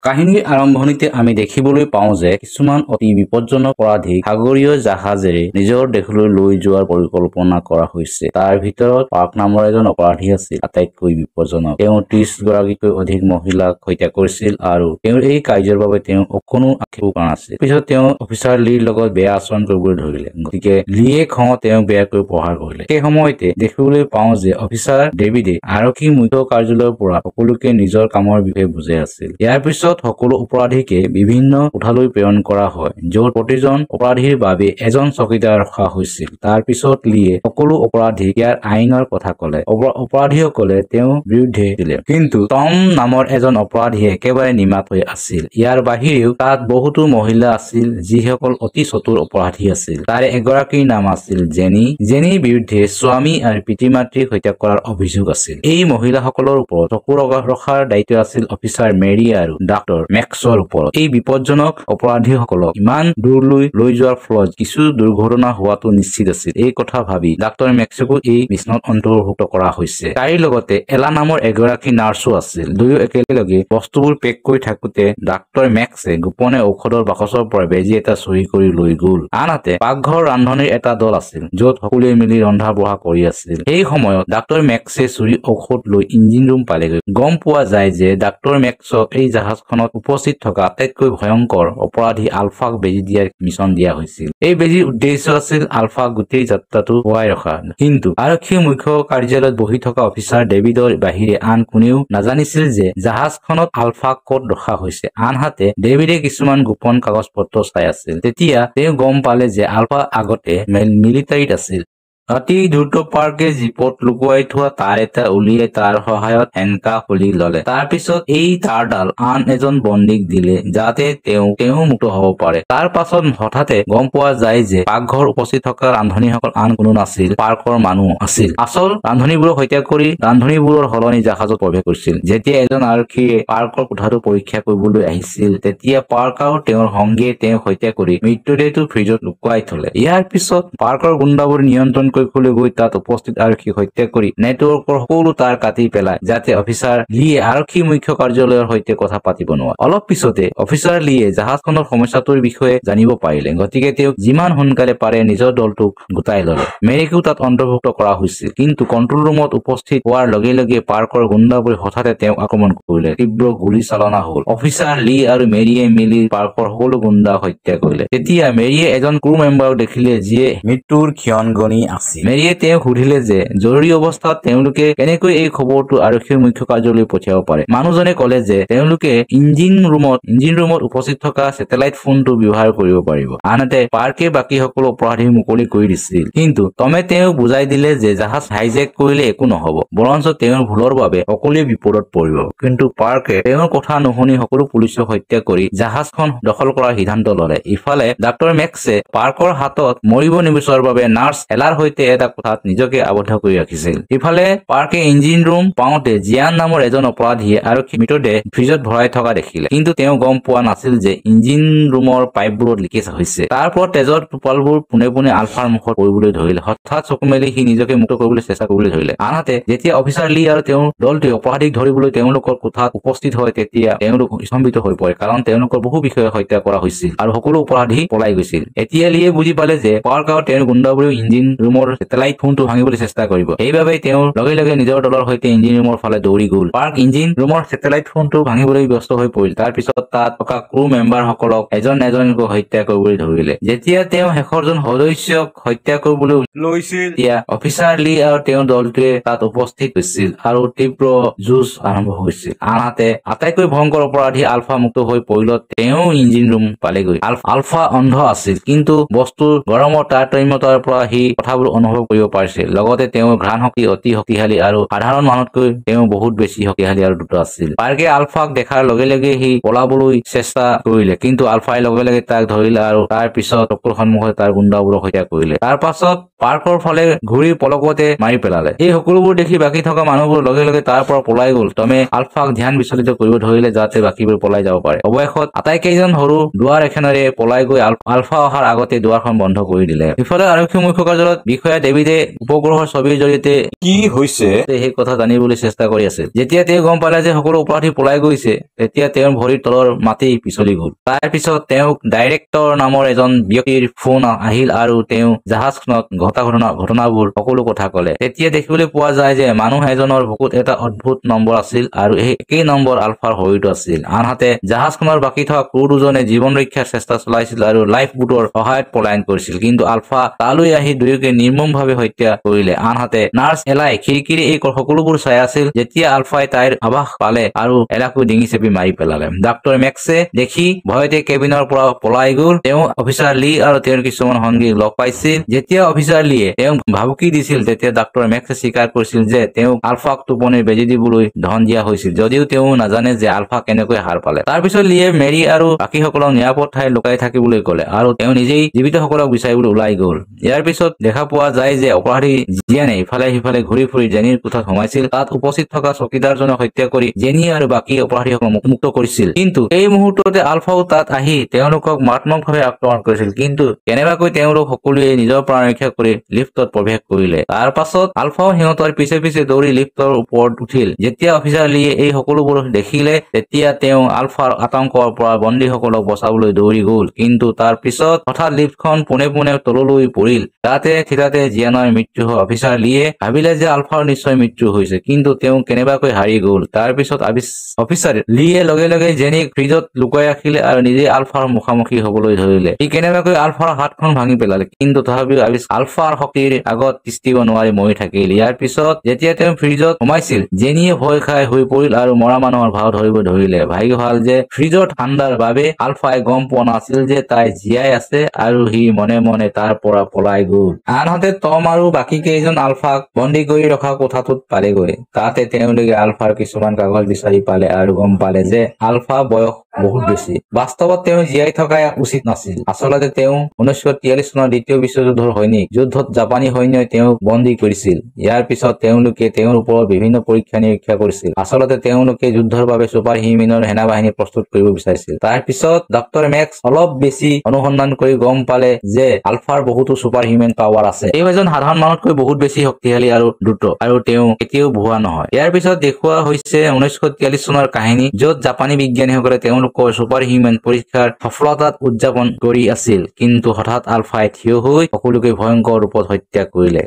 কাহিনীৰ আৰম্ভণিতে আমি দেখিবলৈ পাওঁ যে কিছুমান অতি বিপজ্জনক অপৰাধীক সাগৰীয় জাহাজেৰে নিজৰ দেশলৈ লৈ যোৱাৰ পৰিকল্পনা কৰা হৈছে। তাৰ ভিতৰত পাৰ্ক নামৰ এজন অপৰাধী আছিল আটাইতকৈ বিপজ্জনক। তেওঁ 30 গৰাকীকৈ অধিক মহিলাক হত্যা কৰিছিল আৰু তেওঁৰ এই কাৰ্যৰ বাবে তেওঁ কোনো আক্ষেপ কৰা নাছিল। পিছত তেওঁ অফিচাৰ লিৰ লগত বেয়া আচৰণ কৰিবলৈ ধৰিলে, গতিকে লিয়ে খঙত তেওঁক বেয়াকৈ প্ৰহাৰ কৰিলে। সেই সময়তে দেখিবলৈ পাওঁ যে অফিচাৰ ডেভিডে আৰক্ষী মুখ্য কাৰ্যালয়ৰ পৰা সকলোকে নিজৰ কামৰ বিষয়ে বুজাই আছিল। ইয়াৰ পিছত সকলো অপৰাধীকে বিভিন্ন কোঠালৈ প্ৰেৰণ কৰা হয়, য'ত প্ৰতিজন অপৰাধীৰ বাবে এজন চকীদাৰ ৰখা হৈছিল। তাৰ পিছত লিয়ে সকলো অপৰাধীক ইয়াৰ আইনৰ কথা ক'লে। অপৰাধীসকলে তেওঁৰ বিৰুদ্ধে দিলে, কিন্তু টম নামৰ এজন অপৰাধীয়ে একেবাৰে নিমাত হৈ আছিল। ইয়াৰ বাহিৰেও তাত বহুতো মহিলা আছিল যিসকল অতি চতুৰ অপৰাধী আছিল। তাৰে এগৰাকীৰ নাম আছিল জেনি। জেনিৰ বিৰুদ্ধে স্বামী আৰু পিতৃ-মাতৃক হত্যা কৰাৰ অভিযোগ আছিল। এই মহিলাসকলৰ ওপৰত চকু ৰখাৰ দায়িত্ব আছিল অফিচাৰ মেৰী আৰু ডাক্তৰ মেক্সৰ ওপৰত। এই বিপজ্জনক অপৰাধীসকলক ইমান দূৰলৈ লৈ যোৱাৰ ফলত কিছু দুৰ্ঘটনা হোৱাটো নিশ্চিত আছিল। এই কথা ভাবি ডাক্তৰ মেক্সকো এই মিছনত অন্তৰ্ভুক্ত কৰা হৈছে। তাইৰ লগতে এলা নামৰ এগৰাকী নাৰ্ছো আছিল। দুয়ো একেলগে বস্তুবোৰ পেক কৰি থাকোতে ডাক্তৰ মেক্সে গোপনে ঔষধৰ বাকচৰ পৰা বেজী এটা চুৰি কৰি লৈ গ'ল। আনহাতে পাকঘৰ ৰান্ধনিৰ এটা দল আছিল, য'ত সকলোৱে মিলি ৰন্ধা-বঢ়া কৰি আছিল। সেই সময়ত ডাক্তৰ মেক্সে চুৰি ঔষধ লৈ ইঞ্জিন ৰুম পালেগৈ। গম পোৱা যায় যে ডাক্তৰ মেক্সক এই জাহাজখনত উপস্থিত থকা আটাইতকৈ ভয়ংকৰ অপৰাধী আলফাক বেজী দিয়াৰ মিছন দিয়া হৈছিল। এই বেজীৰ উদ্দেশ্য আছিল আলফাক গোটেই যাত্ৰাটো শুৱাই ৰখা। কিন্তু আৰক্ষী মুখ্য কাৰ্যালয়ত বহি থকা অফিচাৰ ডেভিডৰ বাহিৰে আন কোনেও নাজানিছিল যে জাহাজখনত আলফাক ক'ত ৰখা হৈছে। আনহাতে ডেভিডে কিছুমান গোপন কাগজ-পত্ৰ চাই আছিল। তেতিয়া তেওঁ গম পালে যে আলফা আগতে মিলিটাৰীত আছিল। অতি দ্ৰুত পাৰ্কে জীপত লুকুৱাই থোৱা তাঁৰ এটা উলিয়াই তাৰ সহায়ত হেণ্ডকাফ খুলি ল'লে। তাৰ পিছত এই তাঁৰডাল আন এজন বন্দীক দিলে যাতে তেওঁ মুক্ত হ'ব পাৰে। তাৰ পাছত হঠাতে গম পোৱা যায় যে পাকঘৰ উপস্থিত থকা ৰান্ধনীসকল আন কোনো নাছিল, পাৰ্কৰ মানুহ আছিল। আচল ৰান্ধনীবোৰক হত্যা কৰি ৰান্ধনীবোৰৰ সলনি জাহাজত প্ৰৱেশ কৰিছিল। যেতিয়া এজন আৰক্ষীয়ে পাৰ্কৰ কোঠাটো পৰীক্ষা কৰিবলৈ আহিছিল, তেতিয়া পাৰ্ক আৰু তেওঁৰ সংগীয়ে তেওঁক হত্যা কৰি মৃতদেহটো ফ্ৰিজত লুকুৱাই থলে। ইয়াৰ পিছত পাৰ্কৰ গুণ্ডাবোৰ নিয়ন্ত্ৰণ কক্ষলৈ গৈ তাত উপস্থিত আৰক্ষীক হত্যা কৰি নেটৱৰ্কৰ সকলো তাঁৰ কাটি পেলায়, যাতে অফিচাৰ লিয়ে আৰক্ষী মুখ্য কাৰ্যালয়ৰ সৈতে কথা পাতিব নোৱাৰে। অলপ পিছতে অফিচাৰ লিয়ে জাহাজখনৰ সমস্যাটোৰ বিষয়ে জানিব পাৰিলে, গতিকে তেওঁক যিমান সোনকালে পাৰে নিজৰ দলটোক গোটাই ল'লে। মেৰীকো তাত অন্তৰ্ভুক্ত কৰা হৈছিল, কিন্তু কণ্ট্ৰল ৰুমত উপস্থিত হোৱাৰ লগে লগে পাৰ্কৰ গুণ্ডাবোৰে হঠাতে তেওঁক আক্ৰমণ কৰিলে। তীব্ৰ গুলীচালনা হ'ল। অফিচাৰ লি আৰু মেৰীয়ে মিলি পাৰ্কৰ সকলো গুণ্ডাক হত্যা কৰিলে। তেতিয়া মেৰীয়ে এজন ক্ৰু মেম্বাৰক দেখিলে যিয়ে মৃত্যুৰ ক্ষণ গণি আছিল। মেৰীয়ে তেওঁক সুধিলে যে জৰুৰী অৱস্থাত তেওঁলোকে কেনেকৈ এই খবৰটো আৰক্ষী মুখ্য কাৰ্যালয়লৈ পঠিয়াব পাৰে। মানুহজনে ক'লে যে তেওঁলোকে ইঞ্জিন ৰুমত উপস্থিত থকা ছেটেলাইট ফোনটো ব্যৱহাৰ কৰিব পাৰিব। আনহাতে পাৰ্কে বাকী সকলো অপৰাধীক মুকলি কৰি দিছিল, কিন্তু টমে তেওঁক বুজাই দিলে যে জাহাজ হাইজেক কৰিলে একো নহ'ব, বৰঞ্চ তেওঁৰ ভুলৰ বাবে সকলোৱে বিপদত পৰিব। কিন্তু পাৰ্কে তেওঁৰ কথা নুশুনি সকলো পুলিচক হত্যা কৰি জাহাজখন দখল কৰাৰ সিদ্ধান্ত ল'লে। ইফালে ডাক্তৰ মেক্সে পাৰ্কৰ হাতত মৰিব নিবিচৰাৰ বাবে নাৰ্ছ এলাৰ সৈতে এটা কোঠাত নিজকে আবদ্ধ কৰি ৰাখিছিল। ইফালে পাৰ্কে ইঞ্জিন ৰুম পাওঁতে জিয়ান নামৰ এজন অপৰাধীয়ে আৰক্ষী মৃতদেহ ফ্ৰিজত ভৰাই থকা দেখিলে, কিন্তু তেওঁ গম পোৱা নাছিল যে ইঞ্জিন ৰুমৰ পাইপবোৰত লিকেজ হৈছে। তাৰ পৰা তেজৰ টোপালবোৰ পোনে পোনে আলফাৰ মুখত পৰিবলৈ ধৰিলে। হঠাৎ চকু মেলি সি নিজকে মুক্ত কৰিবলৈ চেষ্টা কৰিবলৈ ধৰিলে। আনহাতে যেতিয়া অফিচাৰ লি আৰু তেওঁৰ দলটোৱে অপৰাধীক ধৰিবলৈ তেওঁলোকৰ কোঠাত উপস্থিত হয়, তেতিয়া তেওঁলোক স্তম্ভিত হৈ পৰে, কাৰণ তেওঁলোকৰ বহু বিষয়ে হত্যা কৰা হৈছিল আৰু সকলো অপৰাধী পলাই গৈছিল। এতিয়া লিয়ে বুজি পালে যে পাৰ্ক আৰু তেওঁৰ গুণ্ডাবোৰেও ইঞ্জিন ৰুমৰ ছেটেলাইট ফোনটো ভাঙিবলৈ চেষ্টা কৰিব। সেইবাবে তেওঁ লগে লগে নিজৰ দলৰ সৈতে ইঞ্জিন ৰুমৰ ফালে দৌৰি গ'ল। পাৰ্ক ইঞ্জিন ৰুমৰ ছেটেলাইট ফোনটো ভাঙিবলৈ ব্যস্ত হৈ পৰিল। তাৰ পিছত তাত থকা ক্ৰু মেম্বাৰসকলক এজন এজনকৈ হত্যা কৰিবলৈ ধৰিলে। যেতিয়া তেওঁ শেষৰজন সদস্যক হত্যা কৰিবলৈ লৈছিল, তেতিয়া অফিচাৰ লি আৰু তেওঁৰ দলটোৱে তাত উপস্থিত হৈছিল আৰু তীব্ৰ যুঁজ আৰম্ভ হৈছিল। আনহাতে আটাইতকৈ ভয়ংকৰ অপৰাধী আলফা মুক্ত হৈ পৰিলত তেওঁ ইঞ্জিন ৰুম পালেগৈ। আলফা অন্ধ আছিল, কিন্তু বস্তুৰ গৰমৰ তাৰতম্যতাৰ পৰা সি কথাবোৰ অনুভৱ কৰিব পাৰিছিল। লগতে তেওঁৰ ঘ্ৰাণ শক্তি অতি শক্তিশালী আৰু সাধাৰণ মানুহতকৈ তেওঁ বহুত বেছি শক্তিশালী আৰু দ্ৰুত আছিল। পাৰ্কে আলফাক দেখাৰ লগে লগে সি পলাবলৈ চেষ্টা কৰিলে, কিন্তু আলফাই লগে লগে তাক ধৰিলে আৰু তাৰ পিছত চকুৰ সন্মুখত তাৰ গুণ্ডাবোৰক হত্যা কৰিলে। তাৰ পাছত পাৰ্কৰ ফালে ঘূৰি পলকতে মাৰি পেলালে। এই সকলোবোৰ দেখি বাকী থকা মানুহবোৰ লগে লগে তাৰ পৰা পলাই গ'ল। টমে আলফাক ধ্যান বিচলিত কৰিব ধৰিলে যাতে বাকীবোৰ পলাই যাব পাৰে। অৱশেষত আটাইকেইজন সৰু দুৱাৰ এখনেৰে পলাই গৈ আলফা অহাৰ আগতে দুৱাৰখন বন্ধ কৰি দিলে। ইফালে আৰক্ষী মুখ্য কাৰ্যালয়ত বিষয়া ডেভিডে উপগ্ৰহৰ ছবিৰ জৰিয়তে কি হৈছে সেই কথা জানিবলৈ চেষ্টা কৰি আছিল। যেতিয়া তেওঁ গম পালে যে সকলো অপৰাধী পলাই গৈছে, তেতিয়া তেওঁৰ ভৰিৰ তলৰ মাটি পিছলি গ'ল। তাৰ পিছত তেওঁক ডাইৰেক্টৰ নামৰ এজন ব্যক্তিৰ ফোন আহিল আৰু তেওঁ জাহাজখনত ঘটনাবোৰ সকলো কথা ক'লে। তেতিয়া দেখিবলৈ পোৱা যায় যে মানুহ এজনৰ বুকুত এটা অদ্ভুত নম্বৰ আছিল আৰু এই একেই নম্বৰ আলফাৰ শৰীৰটো আছিল। আনহাতে জাহাজখনৰ বাকী থকা ক্ৰু দুজনে জীৱন ৰক্ষাৰ চেষ্টা চলাইছিল আৰু লাইফ বুটৰ সহায়ত পলায়ন কৰিছিল, কিন্তু আলফা তালৈ আহি দুয়োকে নিৰ্মমভাৱে হত্যা কৰিলে। আনহাতে নাৰ্ছ এলাই খিৰিকীৰে এই সকলোবোৰ চাই আছিল। যেতিয়া আলফাই তাইৰ আভাস পালে আৰু এলাকো ডিঙি চেপি মাৰি পেলালে। ডাক্তৰ মেক্সে দেখি ভয়তে কেবিনৰ পৰা পলাই গ'ল। তেওঁ অফিচাৰ লি আৰু তেওঁৰ কিছুমান সঙ্গীক লগ পাইছিল। যেতিয়া অফিচাৰ লিয়ে তেওঁক ভাবুকি দিছিল, তেতিয়া ডাক্তৰ মেক্সে স্বীকাৰ কৰিছিল যে তেওঁক আলফাক টোপনিৰ বেজি দিবলৈ ধন দিয়া হৈছিল, যদিও তেওঁ নাজানে যে আলফা কেনেকৈ হাৰ পালে। তাৰ পিছত লিয়ে মেৰী আৰু বাকীসকলক নিৰাপদ ঠাইত লুকাই থাকিবলৈ ক'লে আৰু তেওঁ নিজেই জীৱিতসকলক বিচাৰিবলৈ ওলাই গ'ল। ইয়াৰ পিছত দেখা পোৱা যায় যে অপৰাধী জিয়ানে ইফালে সিফালে ঘূৰি ফুৰি জেনিৰ কোঠাত সোমাইছিল। তাত উপস্থিত থকা চকীদাৰজনক হত্যা কৰি জেনি আৰু বাকী অপৰাধীসকলক মুক্ত কৰিছিল। কিন্তু এই মুহূৰ্ততে আলফাও তাত আহি তেওঁলোকক মাৰাত্মকভাৱে আক্ৰমণ কৰিছিল, কিন্তু কেনেবাকৈ তেওঁলোক সকলোৱে নিজৰ প্ৰাণ ৰক্ষা কৰি লিফ্টত প্ৰৱেশ কৰিলে। তাৰ পাছত আলফাও সিহঁতৰ পিছে পিছে দৌৰি লিফ্টৰ ওপৰত উঠিল। যেতিয়া অফিচাৰ লিয়ে এই সকলোবোৰ দেখিলে, তেতিয়া তেওঁ আলফাৰ আতংকৰ পৰা বন্দীসকলক বচাবলৈ দৌৰি গ'ল, কিন্তু তাৰ পিছত হঠাৎ লিফ্টখন পোনে পোনে তললৈ পৰিল। তাতে থিতাতে জিয়ানৰ মৃত্যু হয়। অফিচাৰ লিয়ে ভাবিলে যে আলফাৰ নিশ্চয় মৃত্যু হৈছে, কিন্তু তেওঁ কেনেবাকৈ হাৰি গ'ল। তাৰ পিছত অফিচাৰ লিয়ে লগে লগে জেনিক ফ্ৰিজত লুকুৱাই ৰাখিলে আৰু নিজে আলফাৰ মুখামুখি হবলৈ ধৰিলে। সি কেনেবাকৈ আলফাৰ হাতখন ভাঙি পেলালে, কিন্তু তথাপিও আলফাৰ শক্তিৰ আগত তিষ্ঠিব নোৱাৰি মৰি থাকিল। ইয়াৰ পিছত যেতিয়া তেওঁ ফ্ৰিজত সোমাইছিল, জেনিয়ে ভয় খাই হৈ পৰিল আৰু মৰা মানুহৰ ভাও ধৰিব ধৰিলে। ভাগ্য ভাল যে ফ্ৰিজৰ ঠাণ্ডাৰ বাবে আলফাই গম পোৱা নাছিল যে তাই জীয়াই আছে আৰু সি মনে মনে তাৰ পৰা পলাই গ'ল। আনহাতে টম আৰু বাকী কেইজন আলফাক বন্দী কৰি ৰখা কোঠাটোত পালেগৈ। তাতে তেওঁলোকে আলফাৰ কিছুমান কাগজ বিচাৰি পালে আৰু গম পালে যে আলফা বয়স বহুত বেছি। বাস্তৱত তেওঁ জীয়াই থকা উচিত নাছিল। আচলতে তেওঁ 1943 চনৰ দ্বিতীয় বিশ্বযুদ্ধৰ সৈনিক। যুদ্ধত জাপানী সৈন্যই তেওঁক বন্দী কৰিছিল। ইয়াৰ পিছত তেওঁলোকে তেওঁৰ ওপৰত বিভিন্ন পৰীক্ষা নিৰীক্ষা কৰিছিল। আচলতে তেওঁলোকে যুদ্ধৰ বাবে ছুপাৰ হিউমেনৰ সেনাবাহিনী প্ৰস্তুত কৰিব বিচাৰিছিল। তাৰ পিছত ডক্টৰ মেক্স অলপ বেছি অনুসন্ধান কৰি গম পালে যে আলফাৰ বহুতো ছুপাৰ হিউমেন পাৱাৰ আছে। তেওঁ এজন সাধাৰণ মানুহতকৈ বহুত বেছি শক্তিশালী আৰু দ্ৰুত, আৰু তেওঁ কেতিয়াও ভুৱা নহয়। ইয়াৰ পিছত দেখুওৱা হৈছে 1943 চনৰ কাহিনী, য'ত জাপানী বিজ্ঞানীসকলে তেওঁলোকৰ ছুপাৰ হিউমেন পৰীক্ষাৰ সফলতাত উদযাপন কৰি আছিল, কিন্তু হঠাৎ আলফাই থিয় হৈ সকলোকে ভয়ংকৰ ৰূপত হত্যা কৰিলে।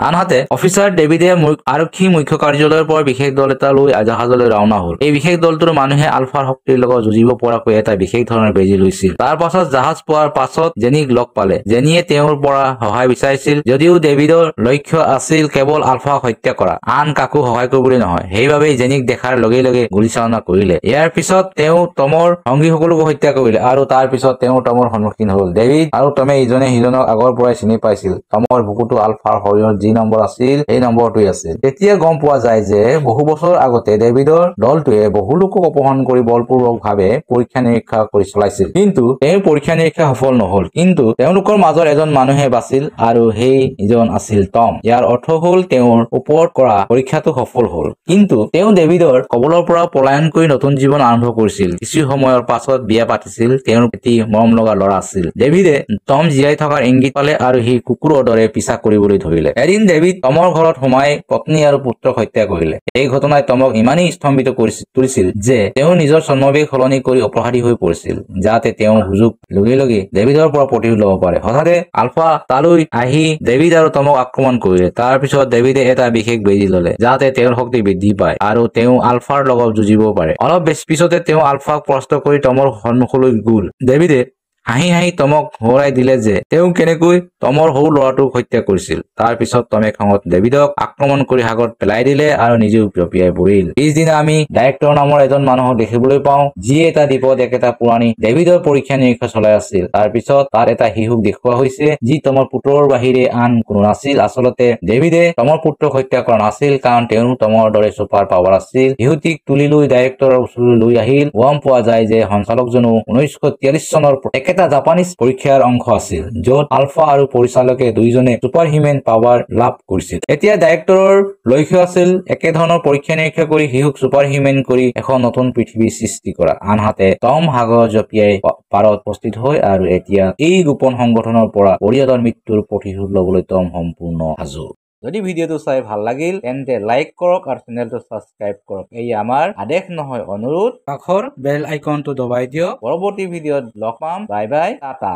আনহাতে অফিচাৰ ডেভিডে আৰক্ষী মুখ্য কাৰ্যালয়ৰ পৰা বিশেষ দল এটা লৈ জাহাজলৈ ৰাওনা হ'ল। এই বিশেষ দলটোৰ মানুহে আলফাৰ শক্তিৰ লগত যুঁজিব পৰাকৈ এটা বিশেষ ধৰণৰ বেজি লৈছিল। তাৰ পাছত জাহাজ পোৱাৰ পাছত জেনিক লগ পালে। জেনিয়ে তেওঁৰ পৰা সহায় বিচাৰিছিল, যদিও ডেভিডৰ লক্ষ্য আছিল কেৱল আলফাক হত্যা কৰা, আন কাকো সহায় কৰিবলৈ নহয়। সেইবাবেই জেনিক দেখাৰ লগে লগে গুলীচালনা কৰিলে। ইয়াৰ পিছত তেওঁ টমৰ সঙ্গীসকলকো হত্যা কৰিলে আৰু তাৰ পিছত তেওঁ টমৰ সন্মুখীন হ'ল। ডেভিড আৰু টমে ইজনে সিজনক আগৰ পৰাই চিনি পাইছিল। টমৰ বুকুতো আলফাৰ শৰীৰত যি নম্বৰ আছিল, সেই নম্বৰটোৱেই আছিল। তেতিয়া গম পোৱা যায় যে বহু বছৰ আগতে ডেভিডৰ দলটোৱে বহু লোকক অপহৰণ কৰি বলপূৰ্বকভাৱে পৰীক্ষা নিৰীক্ষা কৰি চলাইছিল, কিন্তু তেওঁৰ পৰীক্ষা নিৰীক্ষা সফল নহল। কিন্তু তেওঁলোকৰ মাজৰ এজন মানুহে বাছিল আৰু সেই ইজন আছিল টম। ইয়াৰ অৰ্থ হ'ল তেওঁৰ ওপৰত কৰা পৰীক্ষাটো সফল হ'ল, কিন্তু তেওঁ ডেভিডৰ কবলৰ পৰা পলায়ন কৰি নতুন জীৱন আৰম্ভ কৰিছিল। কিছু সময়ৰ পাছত বিয়া পাতিছিল। তেওঁৰ এটি মৰমলগা ল'ৰা আছিল। ডেভিডে টম জীয়াই থকাৰ ইংগিত পালে আৰু সি কুকুৰৰ দৰে পিছা কৰিবলৈ ধৰিলে। এদিন ডেভিড টমৰ ঘৰত সোমাই পত্নী আৰু পুত্ৰক হত্যা কৰিলে। এই ঘটনাই টমক ইমানেই স্তম্ভিত তুলিছিল যে তেওঁ নিজৰ ছদ্মবেশ সলনি কৰি অপৰাধী হৈ পৰিছিল, যাতে তেওঁ সুযোগ লগে লগে ডেভিডৰ পৰা প্ৰতিশোধ ল'ব পাৰে। হঠাতে আলফা তালৈ আহি ডেভিড আৰু টমক আক্ৰমণ কৰিলে। তাৰ পিছত ডেভিডে এটা বিশেষ বেজি ল'লে, যাতে তেওঁৰ শক্তি বৃদ্ধি পায় আৰু তেওঁ আলফাৰ লগত যুঁজিব পাৰে। অলপ পিছতে তেওঁ আলফাক পৰাস্ত কৰি টমৰ সন্মুখলৈ গ'ল। ডেভিডে হাঁহি হাঁহি টমক সোঁৱৰাই দিলে যে তেওঁ কেনেকৈ টমৰ সৰু ল'ৰাটোক হত্যা কৰিছিল। তাৰ পিছত টমে খঙত ডেভিডক আক্ৰমণ কৰি সাগৰত পেলাই দিলে আৰু নিজেও জঁপিয়াই পৰিল। পিছদিনা আমি ডাইৰেক্টৰ নামৰ এজন মানুহক দেখিবলৈ পাওঁ, যিয়ে এটা দ্বীপত একেটা পুৰণি ডেভিডৰ পৰীক্ষা নিৰীক্ষা চলাই আছিল। তাৰ পিছত তাত এটা শিশুক দেখুওৱা হৈছে, যি টমৰ পুত্ৰৰ বাহিৰে আন কোনো নাছিল। আচলতে ডেভিডে টমৰ পুত্ৰক হত্যা কৰা নাছিল, কাৰণ তেওঁ টমৰ দৰে ছুপাৰ পাৱাৰ আছিল। শিশুটিক তুলি লৈ ডাইৰেক্টৰৰ ওচৰলৈ লৈ আহিল। গম পোৱা যায় যে সঞ্চালকজনো 1943 চনৰ এটা জাপানিজ পৰীক্ষাৰ অংশ আছিল য'ত আলফা আৰু পৰিচালকে দুইজনে ছুপাৰ হিউমেন পাৱাৰ লাভ কৰিছিল এতিয়া ডাইৰেক্টৰৰ লক্ষ্য আছিল একেধৰণৰ পৰীক্ষা নিৰীক্ষা কৰি শিশুক ছুপাৰ হিউমেন কৰি এখন নতুন পৃথিৱী সৃষ্টি কৰা আনহাতে টম সাগৰ জঁপিয়াই পাৰত উপস্থিত হয় আৰু এতিয়া এই গোপন সংগঠনৰ পৰা পৰিয়ালৰ মৃত্যুৰ প্ৰতিশোধ ল'বলৈ টম সম্পূৰ্ণ সাজু যদি ভিডিঅ'টো চাই ভাল লাগিল তেন্তে লাইক কৰক আৰু চেনেলটো সাবস্ক্ৰাইব কৰক এই আমাৰ আদেশ নহয় অনুৰোধ কাষৰ বেল আইকনটো দবাই দিয়ক পৰৱৰ্তী ভিডিঅ'ত লগ পাম বাই বাই টাটা